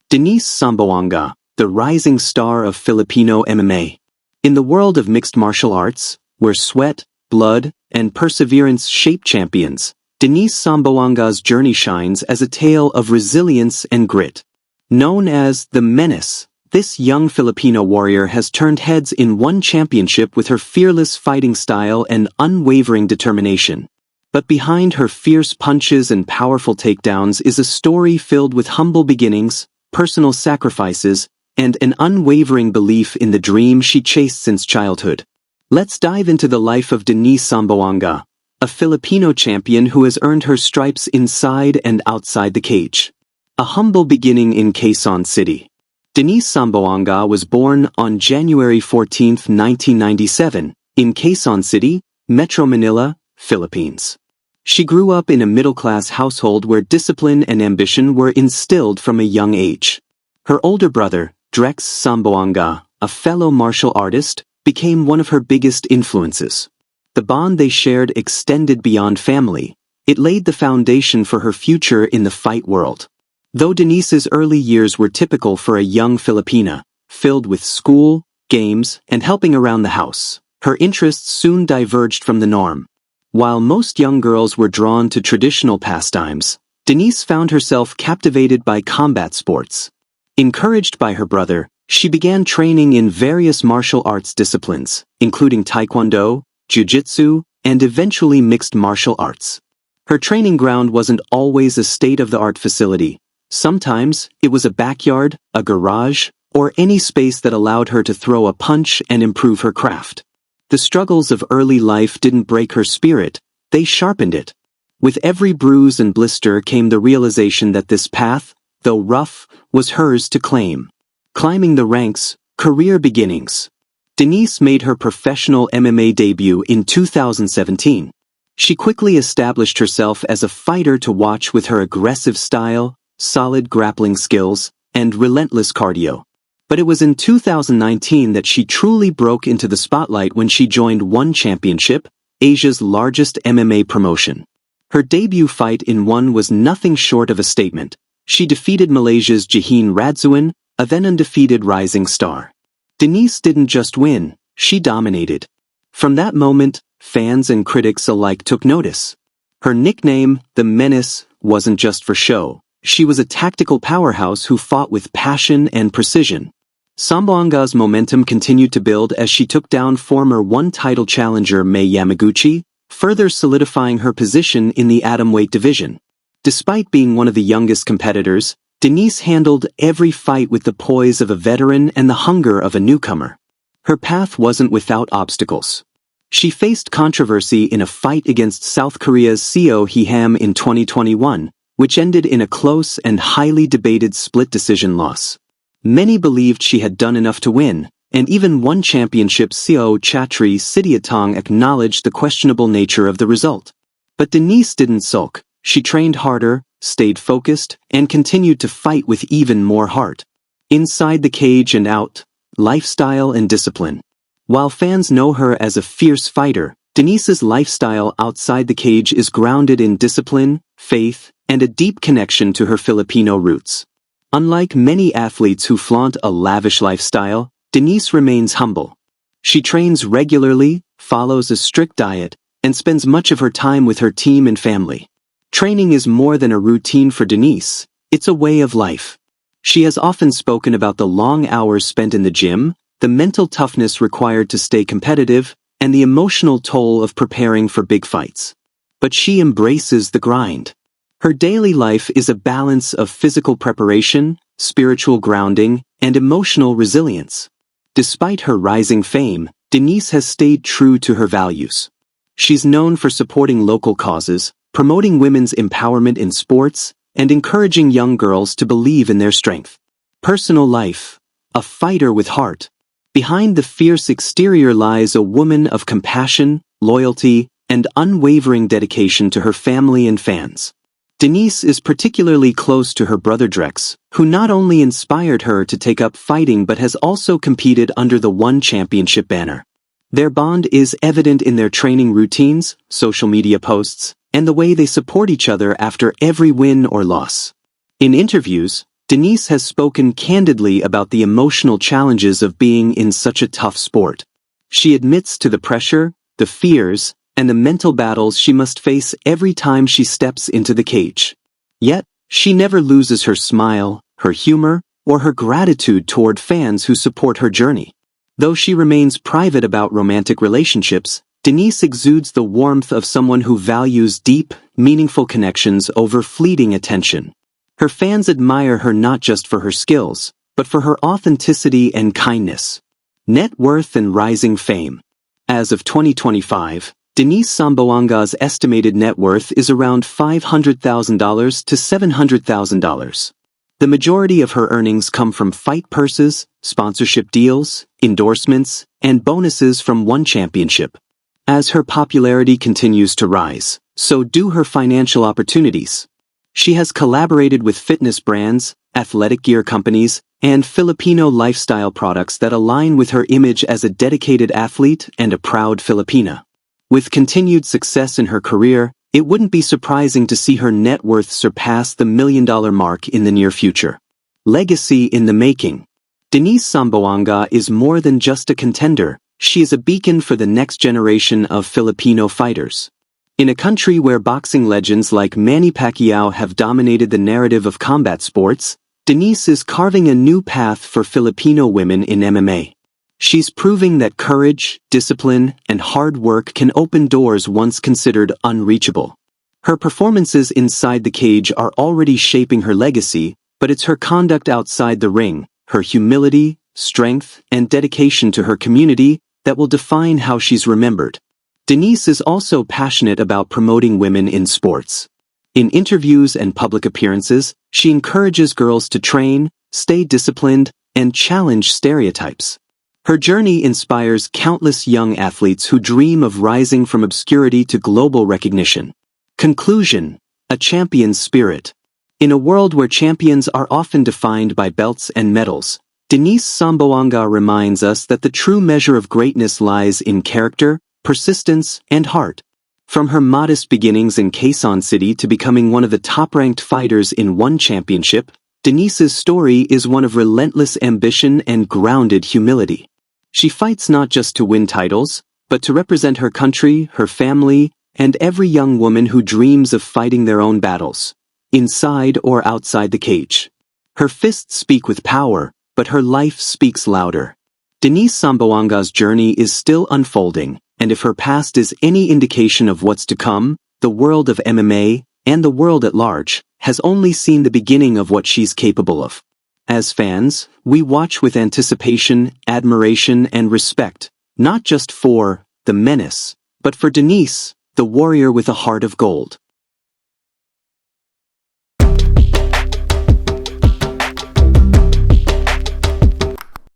Denice Zamboanga, the rising star of Filipino MMA. In the world of mixed martial arts, where sweat, blood, and perseverance shape champions, Denice Zamboanga's journey shines as a tale of resilience and grit. Known as the Menace, this young Filipino warrior has turned heads in one championship with her fearless fighting style and unwavering determination. But behind her fierce punches and powerful takedowns is a story filled with humble beginnings, personal sacrifices, and an unwavering belief in the dream she chased since childhood. Let's dive into the life of Denice Zamboanga, a Filipino champion who has earned her stripes inside and outside the cage. A humble beginning in Quezon City. Denice Zamboanga was born on January 14, 1997, in Quezon City, Metro Manila, Philippines. She grew up in a middle-class household where discipline and ambition were instilled from a young age. Her older brother, Drex Zamboanga, a fellow martial artist, became one of her biggest influences. The bond they shared extended beyond family. It laid the foundation for her future in the fight world. Though Denice's early years were typical for a young Filipina, filled with school, games, and helping around the house, her interests soon diverged from the norm. While most young girls were drawn to traditional pastimes, Denice found herself captivated by combat sports. Encouraged by her brother, she began training in various martial arts disciplines, including taekwondo, jiu-jitsu, and eventually mixed martial arts. Her training ground wasn't always a state-of-the-art facility. Sometimes, it was a backyard, a garage, or any space that allowed her to throw a punch and improve her craft. The struggles of early life didn't break her spirit, they sharpened it. With every bruise and blister came the realization that this path, though rough, was hers to claim. Climbing the ranks, career beginnings. Denice made her professional MMA debut in 2017. She quickly established herself as a fighter to watch with her aggressive style, solid grappling skills, and relentless cardio. But it was in 2019 that she truly broke into the spotlight when she joined One Championship, Asia's largest MMA promotion. Her debut fight in One was nothing short of a statement. She defeated Malaysia's Jaheen Radzuan, a then undefeated rising star. Denice didn't just win, she dominated. From that moment, fans and critics alike took notice. Her nickname, the Menace, wasn't just for show. She was a tactical powerhouse who fought with passion and precision. Zamboanga's momentum continued to build as she took down former one-title challenger Mai Yamaguchi, further solidifying her position in the atomweight division. Despite being one of the youngest competitors, Denice handled every fight with the poise of a veteran and the hunger of a newcomer. Her path wasn't without obstacles. She faced controversy in a fight against South Korea's Seo Hee-ham in 2021, which ended in a close and highly debated split decision loss. Many believed she had done enough to win, and even One Championship Seo Chatri Sidiatong acknowledged the questionable nature of the result. But Denice didn't sulk. She trained harder, stayed focused, and continued to fight with even more heart. Inside the cage and out, lifestyle and discipline. While fans know her as a fierce fighter, Denice's lifestyle outside the cage is grounded in discipline, faith, and a deep connection to her Filipino roots. Unlike many athletes who flaunt a lavish lifestyle, Denice remains humble. She trains regularly, follows a strict diet, and spends much of her time with her team and family. Training is more than a routine for Denice, it's a way of life. She has often spoken about the long hours spent in the gym, the mental toughness required to stay competitive, and the emotional toll of preparing for big fights. But she embraces the grind. Her daily life is a balance of physical preparation, spiritual grounding, and emotional resilience. Despite her rising fame, Denice has stayed true to her values. She's known for supporting local causes, promoting women's empowerment in sports, and encouraging young girls to believe in their strength. Personal life. A fighter with heart. Behind the fierce exterior lies a woman of compassion, loyalty, and unwavering dedication to her family and fans. Denice is particularly close to her brother Drex, who not only inspired her to take up fighting but has also competed under the One Championship banner. Their bond is evident in their training routines, social media posts, and the way they support each other after every win or loss. In interviews, Denice has spoken candidly about the emotional challenges of being in such a tough sport. She admits to the pressure, the fears, and the mental battles she must face every time she steps into the cage. Yet, she never loses her smile, her humor, or her gratitude toward fans who support her journey. Though she remains private about romantic relationships, Denice exudes the warmth of someone who values deep, meaningful connections over fleeting attention. Her fans admire her not just for her skills, but for her authenticity and kindness. Net worth and rising fame. As of 2025, Denice Zamboanga's estimated net worth is around $500,000 to $700,000. The majority of her earnings come from fight purses, sponsorship deals, endorsements, and bonuses from one championship. As her popularity continues to rise, so do her financial opportunities. She has collaborated with fitness brands, athletic gear companies, and Filipino lifestyle products that align with her image as a dedicated athlete and a proud Filipina. With continued success in her career, it wouldn't be surprising to see her net worth surpass the $1 million mark in the near future. Legacy in the making. Denice Zamboanga is more than just a contender, she is a beacon for the next generation of Filipino fighters. In a country where boxing legends like Manny Pacquiao have dominated the narrative of combat sports, Denice is carving a new path for Filipino women in MMA. She's proving that courage, discipline, and hard work can open doors once considered unreachable. Her performances inside the cage are already shaping her legacy, but it's her conduct outside the ring, her humility, strength, and dedication to her community that will define how she's remembered. Denice is also passionate about promoting women in sports. In interviews and public appearances, she encourages girls to train, stay disciplined, and challenge stereotypes. Her journey inspires countless young athletes who dream of rising from obscurity to global recognition. Conclusion: a champion's spirit. In a world where champions are often defined by belts and medals, Denice Zamboanga reminds us that the true measure of greatness lies in character, persistence, and heart. From her modest beginnings in Quezon City to becoming one of the top-ranked fighters in one championship, Denice's story is one of relentless ambition and grounded humility. She fights not just to win titles, but to represent her country, her family, and every young woman who dreams of fighting their own battles, inside or outside the cage. Her fists speak with power, but her life speaks louder. Denice Zamboanga's journey is still unfolding, and if her past is any indication of what's to come, the world of MMA, and the world at large, has only seen the beginning of what she's capable of. As fans, we watch with anticipation, admiration, and respect, not just for the Menace, but for Denice, the warrior with a heart of gold.